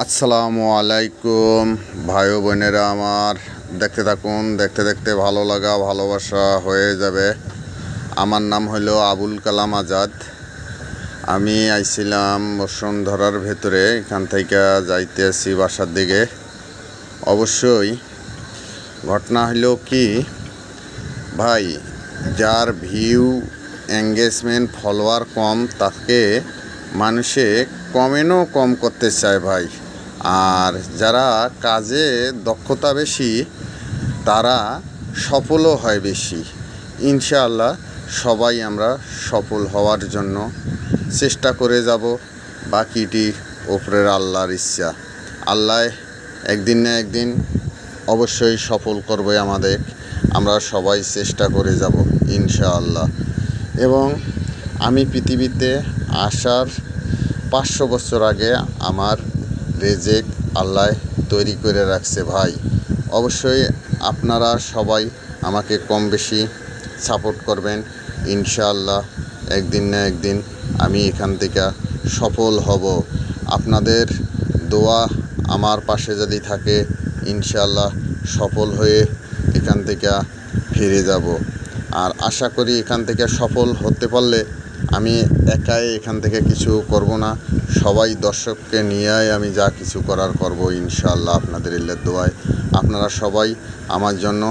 আসসালামু আলাইকুম ভাই ও বোনেরা আমার, দেখতে থাকুন, দেখতে দেখতে ভালো লাগা ভালোবাসা হয়ে যাবে। আমার নাম হলো আবুল কালাম আজাদ। আমি আইছিলাম বসুন্ধরার ভেতরে, এখান থেকে যাইতে আসি বাসার দিকে। অবশ্যই ঘটনা হলো কি ভাই, যার ভিউ এঙ্গেজমেন্ট ফলোয়ার কম তাকে মানুষে কমেন্টও কম করতে চায় ভাই। আর যারা কাজে দক্ষতা বেশি তারা সফলও হয় বেশি। ইনশাআল্লাহ সবাই আমরা সফল হওয়ার জন্য চেষ্টা করে যাব। বাকিটি উপরের আল্লাহর ইচ্ছা। আল্লাহ একদিন না একদিন অবশ্যই সফল করবে আমাদের। আমরা সবাই চেষ্টা করে যাব ইনশাআল্লাহ। এবং আমি পৃথিবীতে আসার 500 বছর আগে আমার রেজেক আল্লাহ তৈরি করে রাখছে ভাই। অবশ্যই আপনারা সবাই আমাকে কম বেশি সাপোর্ট করবেন। ইনশাআল্লাহ একদিন না একদিন আমি এখান থেকে সফল হব। আপনাদের দোয়া আমার পাশে যদি থাকে ইনশাআল্লাহ সফল হয়ে এখান থেকে ফিরে যাব। আর আশা করি এখান থেকে সফল হতে পারলে আমি একাই এখান থেকে কিছু করব না, সবাই দর্শককে নিয়েই আমি যা কিছু করার করব ইনশাআল্লাহ আপনাদের ইল্লার দোয়ায়। আপনারা সবাই আমার জন্য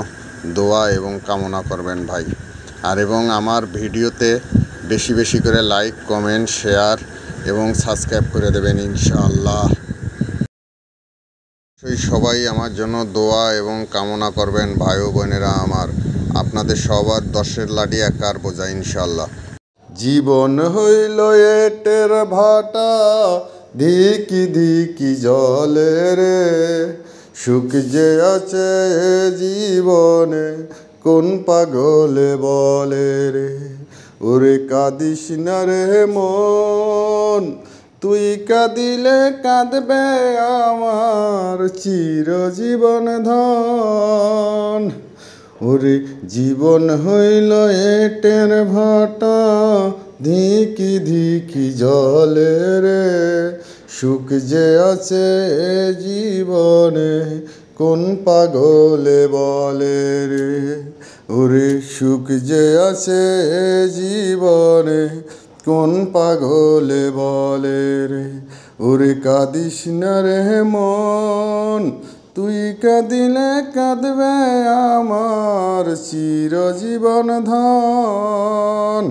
দোয়া এবং কামনা করবেন ভাই। আর এবং আমার ভিডিওতে বেশি বেশি করে লাইক, কমেন্ট, শেয়ার এবং সাবস্ক্রাইব করে দেবেন ইনশাআল্লাহ। সবাই আমার জন্য দোয়া এবং কামনা করবেন ভাই ও বোনেরা আমার। আপনাদের সবার দশের লাঠি একার বোঝা ইনশাআল্লাহ। জীবন হইল এটের ভাটা, ধিকি ধিকি জলে রে। সুখ যে আছে জীবনে কোন পাগলে বলে রে। ওরে কাঁদিস না রে মন, তুই কাঁদিলে কাঁদবে আমার চিরজীবন ধন। ওরে জীবন হইল এটের ভাটা, ধিকি ধিকি জলে রে। সুখ যে আছে জীবনে কোন পাগলে বলে রে। ওরে সুখ যে আছে জীবনে কোন পাগলে বলে রে। ওরে কাঁদিস না রে মন, তুই কাঁদিলে কাঁদবে আমার চিরজীবন ধন।